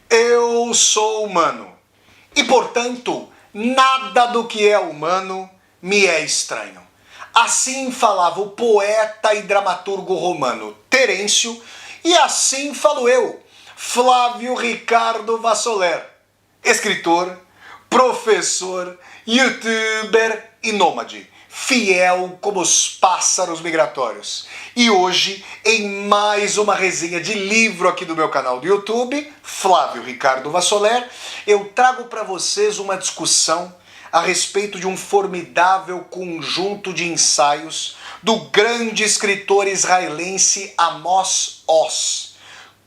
Eu sou humano e, portanto, nada do que é humano me é estranho. Assim falava o poeta e dramaturgo romano Terêncio, e assim falo eu, Flávio Ricardo Vassoler, escritor, professor, youtuber e nômade, fiel como os pássaros migratórios. E hoje, em mais uma resenha de livro aqui do meu canal do YouTube, Flávio Ricardo Vassoler, eu trago para vocês uma discussão a respeito de um formidável conjunto de ensaios do grande escritor israelense Amos Oz.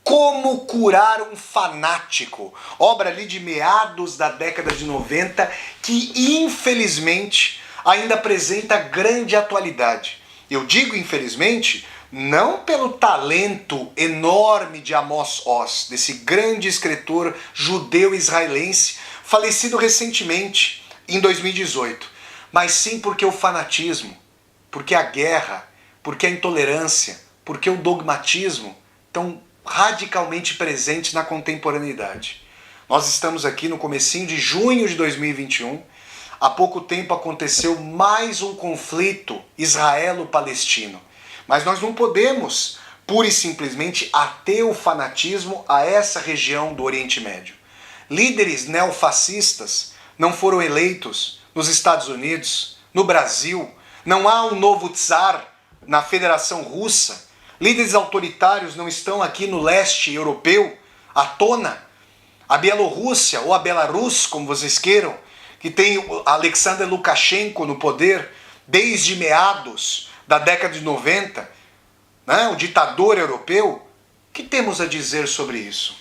Como Curar um Fanático, obra ali de meados da década de 90, que infelizmente ainda apresenta grande atualidade. Eu digo infelizmente, não pelo talento enorme de Amos Oz, desse grande escritor judeu-israelense, falecido recentemente, em 2018, mas sim porque o fanatismo, porque a guerra, porque a intolerância, porque o dogmatismo estão radicalmente presentes na contemporaneidade. Nós estamos aqui no comecinho de junho de 2021. Há pouco tempo aconteceu mais um conflito israelo-palestino. Mas nós não podemos, pura e simplesmente, ater o fanatismo a essa região do Oriente Médio. Líderes neofascistas não foram eleitos nos Estados Unidos, no Brasil. Não há um novo czar na Federação Russa. Líderes autoritários não estão aqui no leste europeu à tona. A Bielorrússia, ou a Belarus, como vocês queiram, que tem Alexander Lukashenko no poder desde meados da década de 90, né, o ditador europeu. O que temos a dizer sobre isso?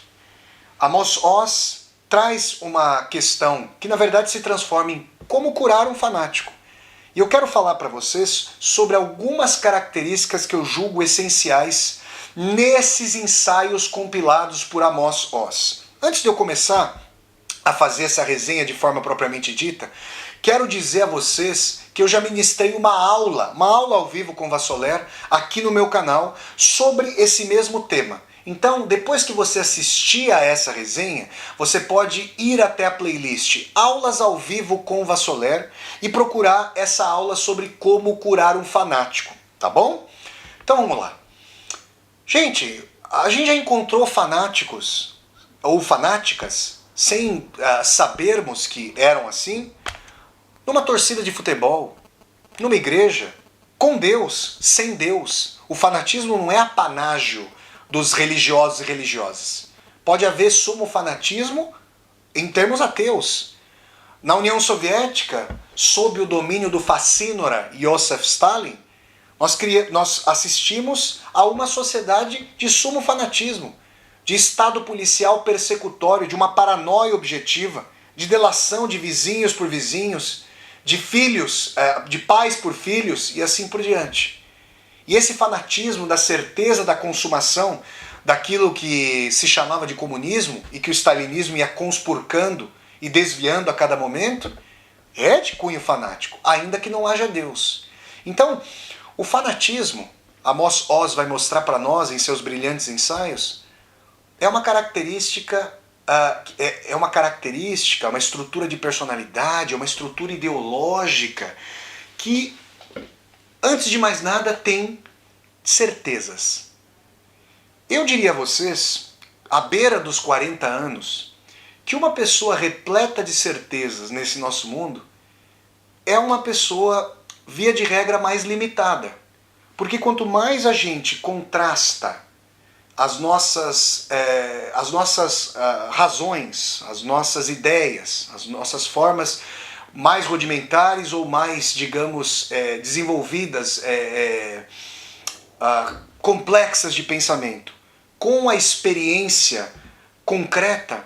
Amos Oz traz uma questão que na verdade se transforma em como curar um fanático. E eu quero falar para vocês sobre algumas características que eu julgo essenciais nesses ensaios compilados por Amos Oz. Antes de eu começar a fazer essa resenha de forma propriamente dita, quero dizer a vocês que eu já ministrei uma aula ao vivo com Vassoler aqui no meu canal sobre esse mesmo tema. Então, depois que você assistir a essa resenha, você pode ir até a playlist Aulas ao Vivo com Vassoler e procurar essa aula sobre como curar um fanático, tá bom? Então vamos lá. Gente, a gente já encontrou fanáticos ou fanáticas sem sabermos que eram assim, numa torcida de futebol, numa igreja, com Deus, sem Deus. O fanatismo não é apanágio dos religiosos e religiosas. Pode haver sumo fanatismo em termos ateus. Na União Soviética, sob o domínio do facínora Joseph Stalin, nós assistimos a uma sociedade de sumo fanatismo, de estado policial persecutório, de uma paranoia objetiva, de delação de vizinhos por vizinhos, de filhos, de pais por filhos e assim por diante. E esse fanatismo da certeza da consumação daquilo que se chamava de comunismo e que o stalinismo ia conspurcando e desviando a cada momento, é de cunho fanático, ainda que não haja Deus. Então, o fanatismo, Amos Oz vai mostrar para nós em seus brilhantes ensaios, é uma característica, uma estrutura de personalidade, uma estrutura ideológica que, antes de mais nada, tem certezas. Eu diria a vocês, à beira dos 40 anos, que uma pessoa repleta de certezas nesse nosso mundo é uma pessoa, via de regra, mais limitada. Porque quanto mais a gente contrasta as nossas razões, as nossas ideias, as nossas formas mais rudimentares ou mais, digamos, desenvolvidas, complexas de pensamento, com a experiência concreta,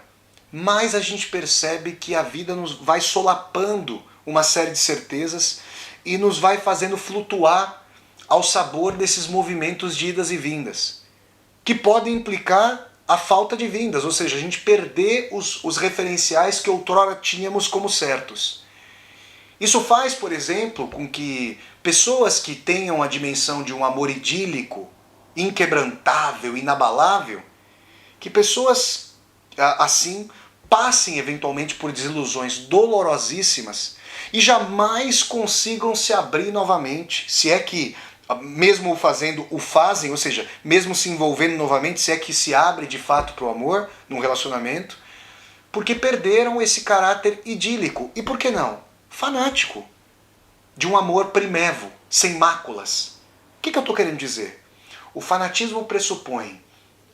mais a gente percebe que a vida nos vai solapando uma série de certezas e nos vai fazendo flutuar ao sabor desses movimentos de idas e vindas, que podem implicar a falta de vindas, ou seja, a gente perder os referenciais que outrora tínhamos como certos. Isso faz, por exemplo, com que pessoas que tenham a dimensão de um amor idílico, inquebrantável, inabalável, que pessoas assim, passem eventualmente por desilusões dolorosíssimas e jamais consigam se abrir novamente, se é que, mesmo fazendo, o fazem, ou seja, mesmo se envolvendo novamente, se é que se abre de fato para o amor, num relacionamento, porque perderam esse caráter idílico. E por que não? Fanático. De um amor primevo, sem máculas. O que eu estou querendo dizer? O fanatismo pressupõe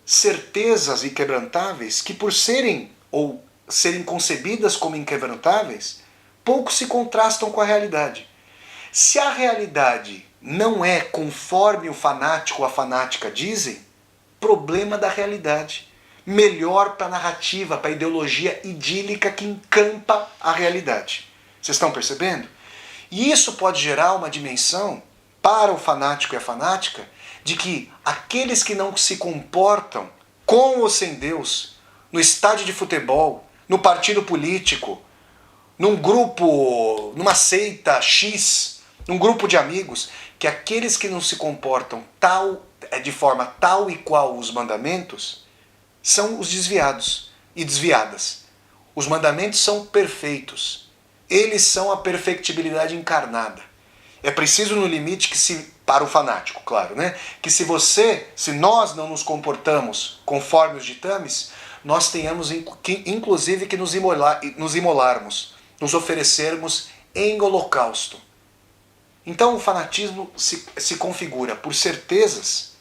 certezas inquebrantáveis que, por serem ou serem concebidas como inquebrantáveis, pouco se contrastam com a realidade. Se a realidade não é conforme o fanático ou a fanática dizem, problema da realidade. Melhor para a narrativa, para a ideologia idílica que encampa a realidade. Vocês estão percebendo? E isso pode gerar uma dimensão para o fanático e a fanática de que aqueles que não se comportam com ou sem Deus, no estádio de futebol, no partido político, num grupo, numa seita X, num grupo de amigos, que aqueles que não se comportam de forma tal e qual os mandamentos são os desviados e desviadas. Os mandamentos são perfeitos. Eles são a perfectibilidade encarnada. É preciso no limite que para o fanático, claro, né? Que se nós não nos comportamos conforme os ditames, nós tenhamos inclusive que nos imolarmos, nos oferecermos em holocausto. Então o fanatismo se configura por certezas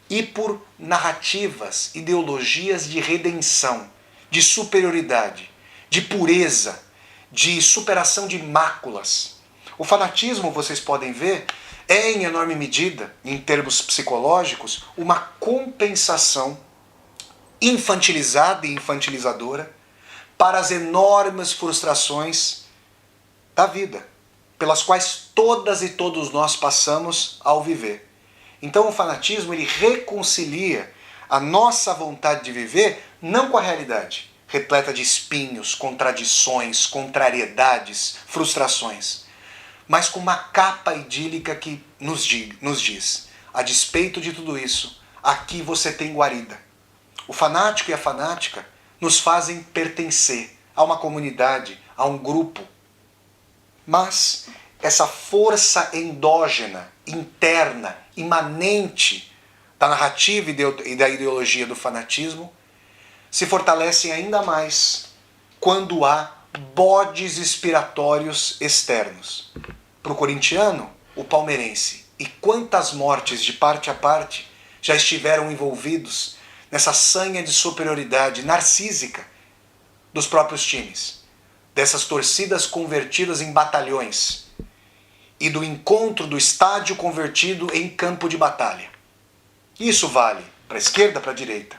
e por narrativas, ideologias de redenção, de superioridade, de pureza, de superação de máculas. O fanatismo, vocês podem ver, é em enorme medida, em termos psicológicos, uma compensação infantilizada e infantilizadora para as enormes frustrações da vida, pelas quais todas e todos nós passamos ao viver. Então o fanatismo ele reconcilia a nossa vontade de viver não com a realidade, repleta de espinhos, contradições, contrariedades, frustrações, mas com uma capa idílica que nos diz, a despeito de tudo isso, aqui você tem guarida. O fanático e a fanática nos fazem pertencer a uma comunidade, a um grupo. Mas essa força endógena, interna, imanente da narrativa e da ideologia do fanatismo se fortalecem ainda mais quando há bodes expiratórios externos. Para o corintiano, o palmeirense, e quantas mortes de parte a parte já estiveram envolvidos nessa sanha de superioridade narcísica dos próprios times, dessas torcidas convertidas em batalhões e do encontro do estádio convertido em campo de batalha. Isso vale para a esquerda, para a direita,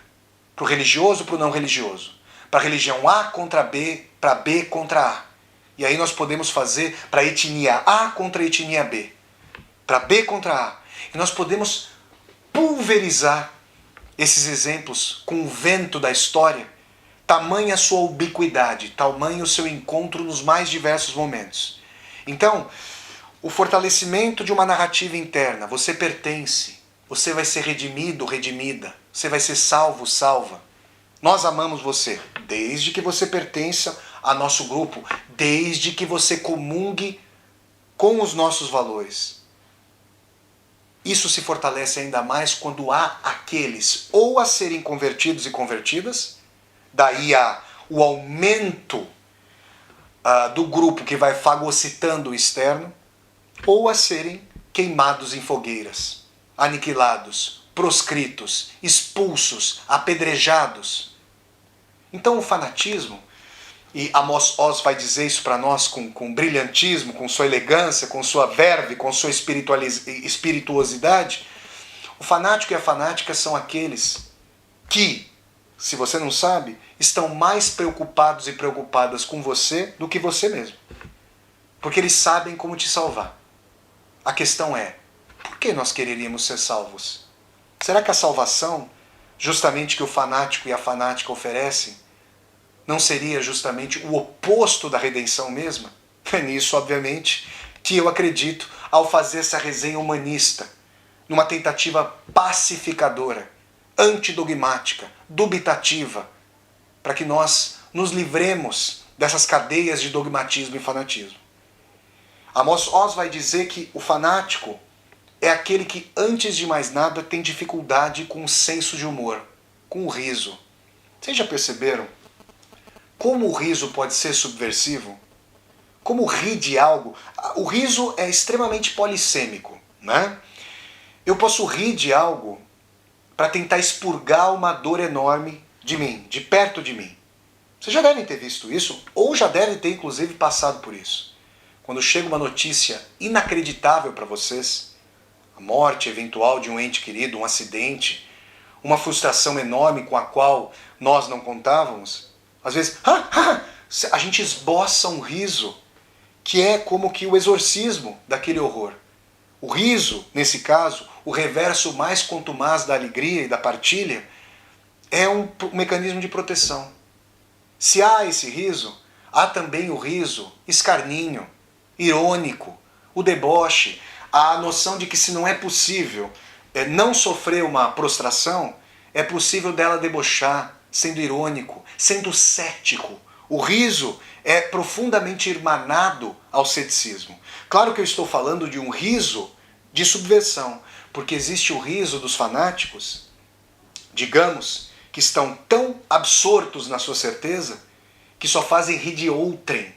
para o religioso, para o não religioso, para a religião A contra B, para B contra A. E aí nós podemos fazer para a etnia A contra a etnia B, para B contra A. E nós podemos pulverizar esses exemplos com o vento da história, tamanha a sua ubiquidade, tamanho o seu encontro nos mais diversos momentos. Então, o fortalecimento de uma narrativa interna, você pertence, você vai ser redimido, redimida, você vai ser salvo, salva. Nós amamos você, desde que você pertença a nosso grupo, desde que você comungue com os nossos valores. Isso se fortalece ainda mais quando há aqueles ou a serem convertidos e convertidas, daí o aumento do grupo que vai fagocitando o externo, ou a serem queimados em fogueiras, aniquilados, proscritos, expulsos, apedrejados. Então o fanatismo, e Amos Oz vai dizer isso para nós com brilhantismo, com sua elegância, com sua verve, com sua espirituosidade, o fanático e a fanática são aqueles que, se você não sabe, estão mais preocupados e preocupadas com você do que você mesmo. Porque eles sabem como te salvar. A questão é, por que nós quereríamos ser salvos? Será que a salvação, justamente que o fanático e a fanática oferecem, não seria justamente o oposto da redenção mesma? É nisso, obviamente, que eu acredito ao fazer essa resenha humanista, numa tentativa pacificadora, antidogmática, dubitativa, para que nós nos livremos dessas cadeias de dogmatismo e fanatismo. Amos Oz vai dizer que o fanático é aquele que, antes de mais nada, tem dificuldade com o senso de humor, com o riso. Vocês já perceberam como o riso pode ser subversivo? Como rir de algo? O riso é extremamente polissêmico, né? Eu posso rir de algo para tentar expurgar uma dor enorme de mim, de perto de mim. Vocês já devem ter visto isso, ou já devem ter inclusive passado por isso. Quando chega uma notícia inacreditável para vocês, a morte eventual de um ente querido, um acidente, uma frustração enorme com a qual nós não contávamos, às vezes a gente esboça um riso que é como que o exorcismo daquele horror. O riso, nesse caso, o reverso mais contumaz da alegria e da partilha, é um mecanismo de proteção. Se há esse riso, há também o riso escarninho, irônico, o deboche, a noção de que se não é possível não sofrer uma prostração, é possível dela debochar, sendo irônico, sendo cético. O riso é profundamente irmanado ao ceticismo. Claro que eu estou falando de um riso de subversão, porque existe o riso dos fanáticos, digamos, que estão tão absortos na sua certeza, que só fazem rir de outrem,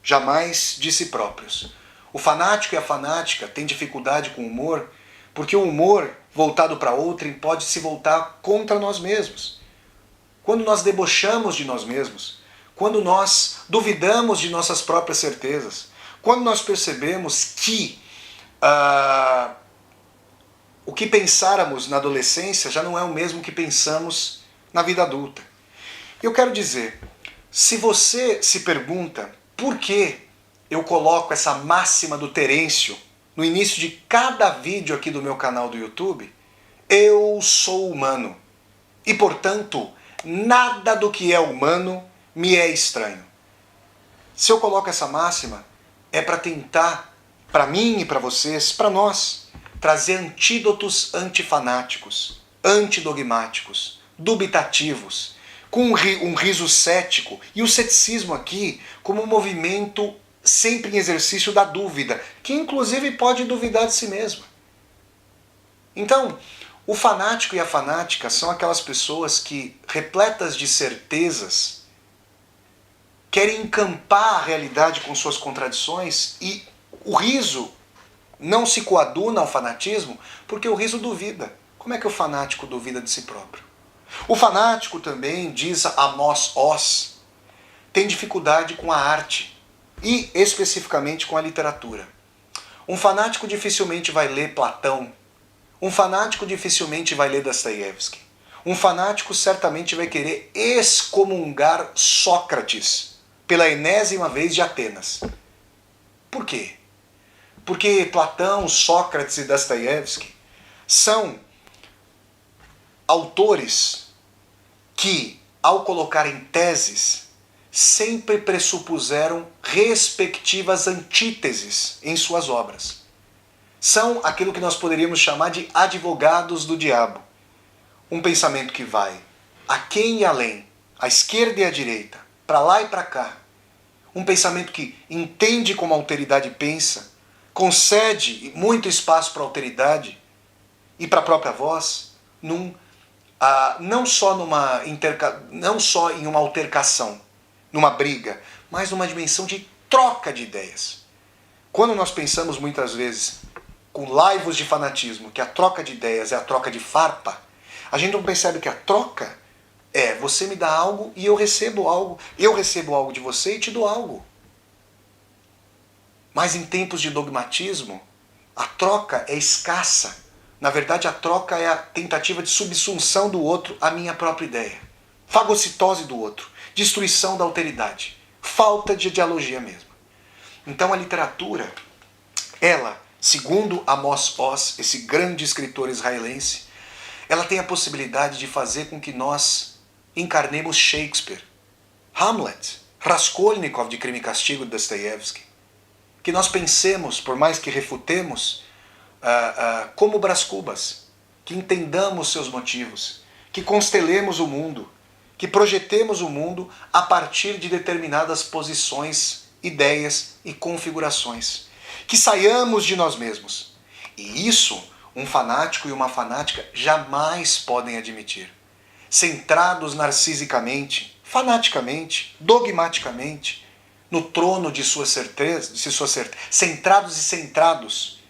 jamais de si próprios. O fanático e a fanática têm dificuldade com o humor, porque o humor voltado para outrem pode se voltar contra nós mesmos. Quando nós debochamos de nós mesmos, quando nós duvidamos de nossas próprias certezas, quando nós percebemos que o que pensáramos na adolescência já não é o mesmo que pensamos na vida adulta. Eu quero dizer, se você se pergunta por que eu coloco essa máxima do Terêncio no início de cada vídeo aqui do meu canal do YouTube, eu sou humano e, portanto, nada do que é humano me é estranho. Se eu coloco essa máxima, é para tentar, para mim e para vocês, para nós, trazer antídotos antifanáticos, antidogmáticos, dubitativos, com um riso cético, e o ceticismo aqui como um movimento sempre em exercício da dúvida, que inclusive pode duvidar de si mesmo. Então, o fanático e a fanática são aquelas pessoas que, repletas de certezas, querem encampar a realidade com suas contradições, e o riso não se coaduna ao fanatismo, porque o riso duvida. Como é que o fanático duvida de si próprio? O fanático também, diz Amos Oz, tem dificuldade com a arte, e especificamente com a literatura. Um fanático dificilmente vai ler Platão, um fanático dificilmente vai ler Dostoiévski, um fanático certamente vai querer excomungar Sócrates pela enésima vez de Atenas. Por quê? Porque Platão, Sócrates e Dostoiévski são autores que, ao colocarem teses, sempre pressupuseram respectivas antíteses em suas obras. São aquilo que nós poderíamos chamar de advogados do diabo. Um pensamento que vai aquém e além, à esquerda e à direita, para lá e para cá. Um pensamento que entende como a alteridade pensa, concede muito espaço para a alteridade e para a própria voz, não só em uma altercação, numa briga, mas numa dimensão de troca de ideias. Quando nós pensamos muitas vezes com laivos de fanatismo que a troca de ideias é a troca de farpa, a gente não percebe que a troca é você me dá algo e eu recebo algo de você e te dou algo. Mas em tempos de dogmatismo, a troca é escassa. Na verdade, a troca é a tentativa de subsunção do outro à minha própria ideia. Fagocitose do outro. Destruição da alteridade. Falta de dialogia mesmo. Então a literatura, ela, segundo Amos Oz, esse grande escritor israelense, ela tem a possibilidade de fazer com que nós encarnemos Shakespeare, Hamlet, Raskolnikov de Crime e Castigo de Dostoiévski. Que nós pensemos, por mais que refutemos, como Brás Cubas, que entendamos seus motivos, que constelemos o mundo, que projetemos o mundo a partir de determinadas posições, ideias e configurações. Que saiamos de nós mesmos. E isso, um fanático e uma fanática jamais podem admitir. Centrados narcisicamente, fanaticamente, dogmaticamente, no trono de sua certeza, centrados e sentados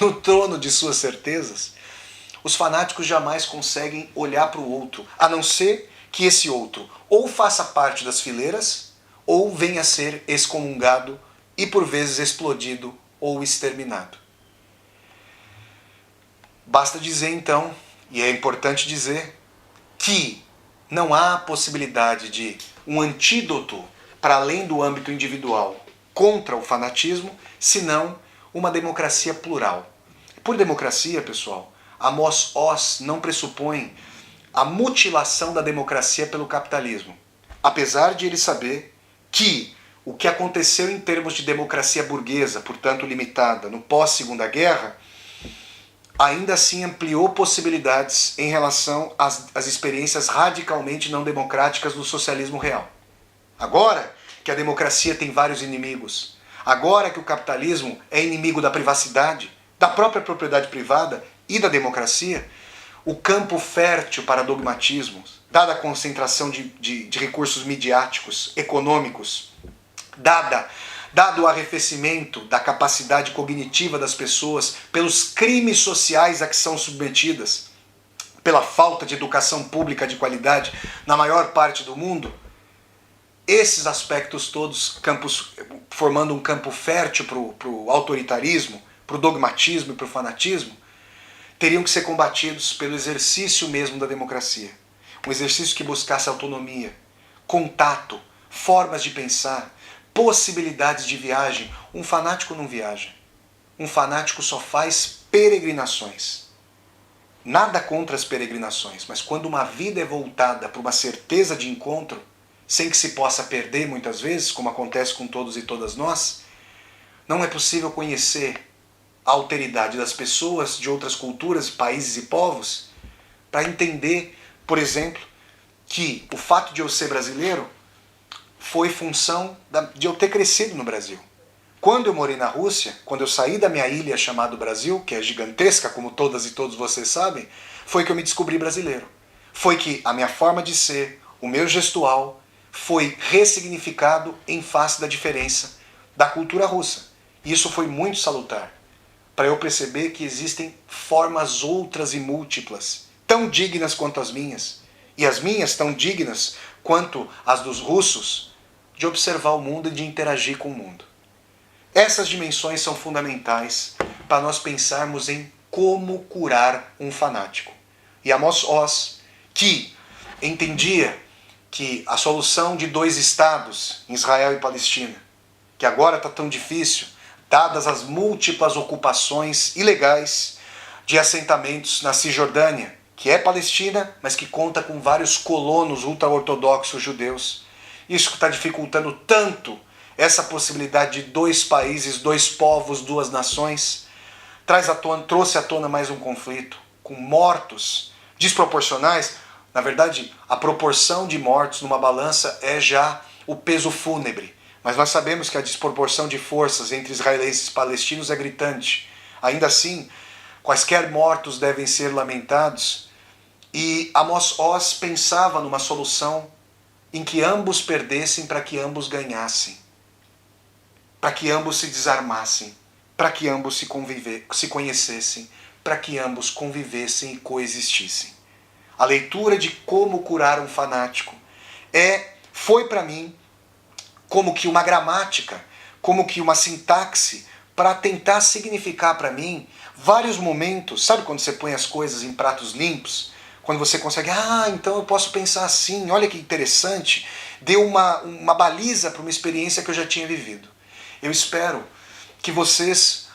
no trono de suas certezas, os fanáticos jamais conseguem olhar para o outro, a não ser que esse outro ou faça parte das fileiras, ou venha a ser excomungado e por vezes explodido ou exterminado. Basta dizer então, e é importante dizer, que não há possibilidade de um antídoto para além do âmbito individual contra o fanatismo, senão uma democracia plural. Por democracia, pessoal, Amos Oz não pressupõe a mutilação da democracia pelo capitalismo. Apesar de ele saber que o que aconteceu em termos de democracia burguesa, portanto limitada, no pós-Segunda Guerra, ainda assim ampliou possibilidades em relação às experiências radicalmente não democráticas do socialismo real. Agora que a democracia tem vários inimigos, agora que o capitalismo é inimigo da privacidade, da própria propriedade privada e da democracia, o campo fértil para dogmatismos, dada a concentração de recursos midiáticos, econômicos, dado o arrefecimento da capacidade cognitiva das pessoas pelos crimes sociais a que são submetidas, pela falta de educação pública de qualidade na maior parte do mundo, esses aspectos todos formando um campo fértil para o autoritarismo, para o dogmatismo e para o fanatismo, teriam que ser combatidos pelo exercício mesmo da democracia. Um exercício que buscasse autonomia, contato, formas de pensar, possibilidades de viagem. Um fanático não viaja. Um fanático só faz peregrinações. Nada contra as peregrinações, mas quando uma vida é voltada para uma certeza de encontro, sem que se possa perder muitas vezes, como acontece com todos e todas nós, não é possível conhecer a alteridade das pessoas de outras culturas, países e povos, para entender, por exemplo, que o fato de eu ser brasileiro foi função de eu ter crescido no Brasil. Quando eu morei na Rússia, quando eu saí da minha ilha chamada Brasil, que é gigantesca, como todas e todos vocês sabem, foi que eu me descobri brasileiro. Foi que a minha forma de ser, o meu gestual, foi ressignificado em face da diferença da cultura russa. E isso foi muito salutar, para eu perceber que existem formas outras e múltiplas, tão dignas quanto as minhas, e as minhas tão dignas quanto as dos russos, de observar o mundo e de interagir com o mundo. Essas dimensões são fundamentais para nós pensarmos em como curar um fanático. E Amos Oz, que entendia que a solução de 2 estados, Israel e Palestina, que agora está tão difícil, dadas as múltiplas ocupações ilegais de assentamentos na Cisjordânia, que é Palestina, mas que conta com vários colonos ultra-ortodoxos judeus. Isso está dificultando tanto essa possibilidade de 2 países, 2 povos, 2 nações. Trouxe à tona mais um conflito, com mortos desproporcionais. Na verdade, a proporção de mortos numa balança é já o peso fúnebre. Mas nós sabemos que a desproporção de forças entre israelenses e palestinos é gritante. Ainda assim, quaisquer mortos devem ser lamentados. E Amos Oz pensava numa solução em que ambos perdessem para que ambos ganhassem. Para que ambos se desarmassem. Para que ambos se conhecessem. Para que ambos convivessem e coexistissem. A leitura de como curar um fanático foi para mim como que uma gramática, como que uma sintaxe para tentar significar para mim vários momentos. Sabe quando você põe as coisas em pratos limpos? Quando você consegue, então eu posso pensar assim, olha que interessante, deu uma baliza para uma experiência que eu já tinha vivido. Eu espero que vocês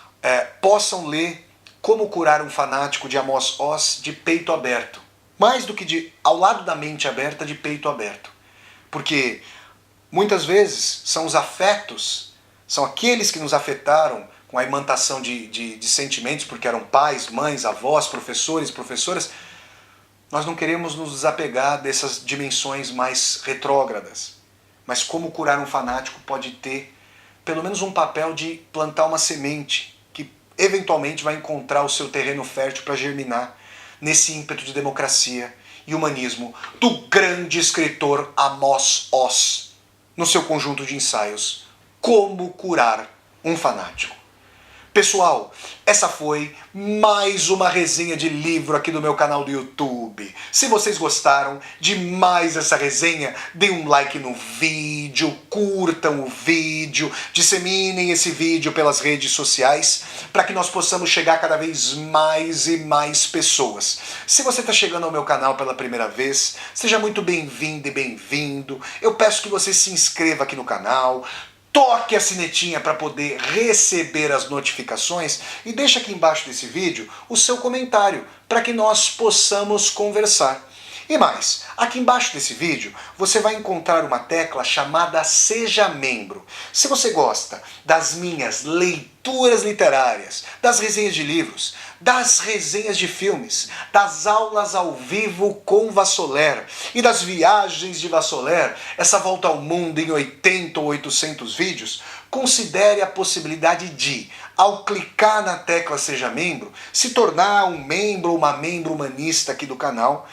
possam ler Como Curar um Fanático de Amos Oz de peito aberto. Mais do que ao lado da mente aberta, de peito aberto. Porque muitas vezes são os afetos, são aqueles que nos afetaram com a imantação de sentimentos, porque eram pais, mães, avós, professores, professoras, Nós não queremos nos desapegar dessas dimensões mais retrógradas. Mas como curar um fanático pode ter pelo menos um papel de plantar uma semente que eventualmente vai encontrar o seu terreno fértil para germinar nesse ímpeto de democracia e humanismo do grande escritor Amos Oz, no seu conjunto de ensaios Como Curar um Fanático. Pessoal, essa foi mais uma resenha de livro aqui do meu canal do YouTube. Se vocês gostaram de mais essa resenha, deem um like no vídeo, curtam o vídeo, disseminem esse vídeo pelas redes sociais para que nós possamos chegar cada vez mais e mais pessoas. Se você está chegando ao meu canal pela primeira vez, seja muito bem-vindo e bem-vindo. Eu peço que você se inscreva aqui no canal, toque a sinetinha para poder receber as notificações e deixa aqui embaixo desse vídeo o seu comentário para que nós possamos conversar. E mais, aqui embaixo desse vídeo você vai encontrar uma tecla chamada Seja Membro. Se você gosta das minhas leituras literárias, das resenhas de livros, das resenhas de filmes, das aulas ao vivo com Vassoler e das viagens de Vassoler, essa volta ao mundo em 80 ou 800 vídeos, considere a possibilidade de, ao clicar na tecla Seja Membro, se tornar um membro ou uma membro humanista aqui do canal,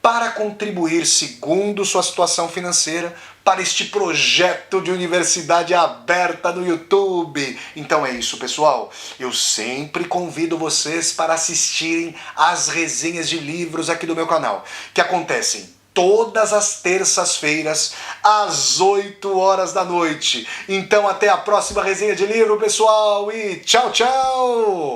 para contribuir segundo sua situação financeira para este projeto de universidade aberta no YouTube. Então é isso, pessoal. Eu sempre convido vocês para assistirem às resenhas de livros aqui do meu canal, que acontecem todas as terças-feiras, às 8 horas da noite. Então até a próxima resenha de livro, pessoal, e tchau, tchau!